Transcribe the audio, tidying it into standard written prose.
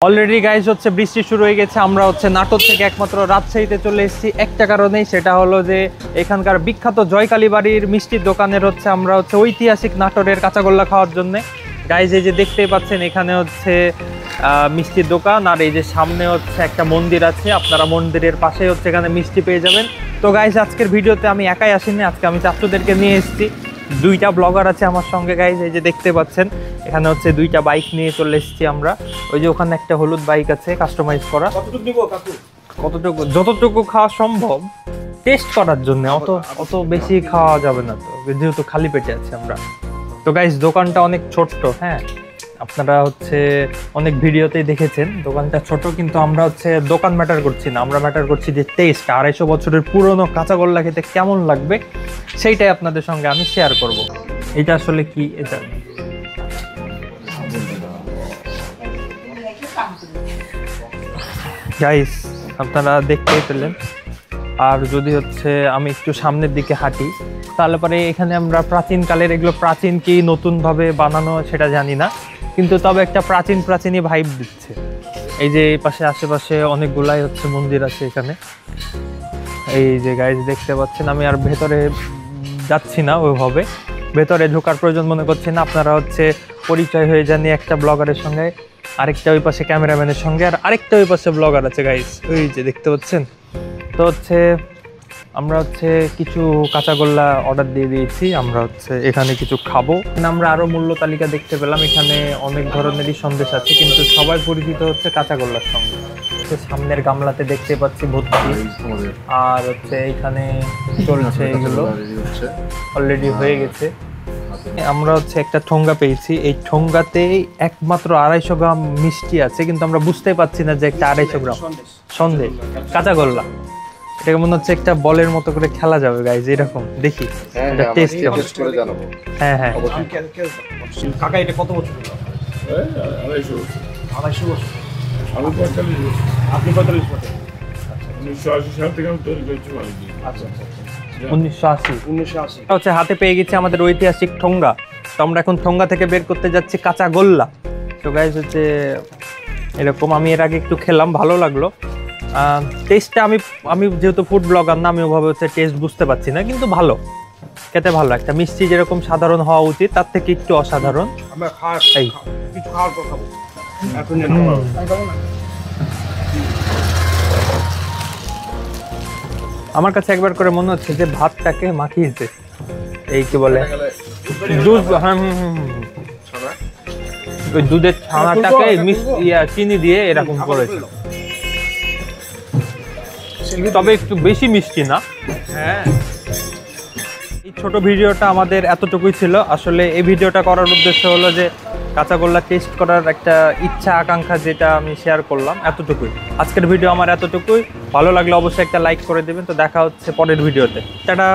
Already guys হচ্ছে বৃষ্টি শুরু হয়ে গেছে। আমরা হচ্ছে নাটোর থেকে একমাত্র রাজশাহীতে চলে এসেছি একটা কারণেই, সেটা হলো যে এখানকার বিখ্যাত জয়কালী বাড়ির মিষ্টির দোকানের হচ্ছে আমরা হচ্ছে ঐতিহাসিক নাটোরের কাঁচাগোল্লা খাওয়ার জন্য। গাইস এই যে দেখতেই পাচ্ছেন এখানে হচ্ছে মিষ্টির দোকান, আর এই যে সামনে হচ্ছে একটা মন্দির আছে, আপনারা মন্দিরের পাশে হচ্ছে এখানে মিষ্টি পেয়ে যাবেন। তো গাইস আজকের ভিডিওতে আমি একাই আসিনি, আজকে আমি চাচুদেরকে নিয়ে এসেছি। দুইটা ব্লগার আছে আমার সঙ্গে গাইস, এই যে দেখতে পাচ্ছেন এখানে হচ্ছে দুইটা বাইক নিয়ে চলে এসেছি আমরা। ওই যে ওখানে একটা হলুদ বাইক আছে কাস্টমাইজ করা। কতটুকু যতটুকু খাওয়া সম্ভব টেস্ট করার জন্য, অত বেশি খাওয়া যাবে না তো, যেহেতু খালি পেটে আছে আমরা। তো গাইস দোকানটা অনেক ছোট্ট, হ্যাঁ আপনারা হচ্ছে অনেক ভিডিওতেই দেখেছেন দোকানটা ছোট, কিন্তু আমরা হচ্ছে দোকান ম্যাটার করছি না, আমরা ম্যাটার করছি যে টেস্ট। 250 বছরের পুরনো কাঁচাগোল্লা খেতে কেমন লাগবে সেইটাই আপনাদের সঙ্গে আমি শেয়ার করব। এটা আসলে কি, এটা গাইস আপনারা দেখতেই পেলেন। আর যদি হচ্ছে আমি একটু সামনের দিকে হাঁটি তাহলে পরে এখানে আমরা প্রাচীনকালের, এগুলো প্রাচীন কি নতুনভাবে বানানো সেটা জানি না, কিন্তু তবে একটা প্রাচীনই ভাইব দিচ্ছে। এই যে এই পাশে আশেপাশে অনেকগুলাই হচ্ছে মন্দির আছে এখানে। এই যে গাইস দেখতে পাচ্ছেন, আমি আর ভেতরে যাচ্ছি না, ওইভাবে ভেতরে ঢোকার প্রয়োজন মনে করছি না। আপনারা হচ্ছে পরিচয় হয়ে জানি একটা ব্লগারের সঙ্গে, আরেকটা ওই পাশে ক্যামেরাম্যানের সঙ্গে, আর আরেকটা ওই পাশে ব্লগার আছে গাইস, ওই যে দেখতে পাচ্ছেন। তো হচ্ছে আমরা হচ্ছে কিছু কাঁচাগোল্লা অর্ডার দিয়ে দিয়েছি, আমরা হচ্ছে এখানে কিছু খাবো। আমরা আরো মূল্য তালিকা দেখতে পেলাম, এখানে অনেক ধরনেরই সন্দেশ আছে, কিন্তু সবাই পরিচিত হচ্ছে কাঁচাগোল্লার সঙ্গে। সামনের গামলাতে দেখতে পাচ্ছি ভর্তি, আর হচ্ছে এইখানে চলছে, এগুলো অলরেডি হয়ে গেছে। আমরা হচ্ছে একটা ঠোঙ্গা পেয়েছি, এই ঠোঙ্গাতে একমাত্র 250 গ্রাম মিষ্টি আছে, কিন্তু আমরা বুঝতেই পারছি না যে একটা 250 গ্রাম সন্দেশ কাঁচাগোল্লা। এটাকে মনে হচ্ছে একটা বলের মতো করে খেলা যাবে গাইজ, এরকম দেখি এটা টেস্ট কেমন। হ্যাঁ হ্যাঁ কাকা এটা কত বছর? 250 বছর। আমি 45 বছর। আপনি 45 বছর? 1980 সাল থেকে আমি তৈরি করছি। আচ্ছা আচ্ছা 1980 হচ্ছে হাতে পেয়ে গেছি আমাদের ঐতিহাসিক ঠোঙ্গা। তো আমরা এখন ঠোঙ্গা থেকে বের করতে যাচ্ছি কাঁচাগোল্লা। তো গাইজ হচ্ছে এরকম, আমি এর আগে একটু খেলাম, ভালো লাগলো টেস্টটা। আমি যেহেতু ফুড ব্লগার না, আমি ওভাবে হচ্ছে টেস্ট বুঝতে পারছি না, কিন্তু ভালো, খেতে ভালো। একটা মিষ্টি যেরকম সাধারণ হওয়া উচিত তার থেকে একটু অসাধারণ। আমরা কিছু খাওয়ার পর খাবো। আমার কাছে একবার করে মনে হচ্ছে যে ভাতটাকে মাখিয়েছে, এই কি বলে দুধ, ওই দুধের ছানাটাকে চিনি দিয়ে এরকম করেছিল, তবে একটু বেশি মিষ্টি না। হ্যাঁ এই ছোট ভিডিওটা আমাদের এতটুকুই ছিল। আসলে এই ভিডিওটা করার উদ্দেশ্য হলো যে কাঁচাগোল্লা টেস্ট করার একটা ইচ্ছা আকাঙ্ক্ষা, যেটা আমি শেয়ার করলাম, এতটুকুই। আজকের ভিডিও আমার এতটুকুই। ভালো লাগলে অবশ্যই একটা লাইক করে দেবেন। তো দেখা হচ্ছে পরের ভিডিওতে, টাটা।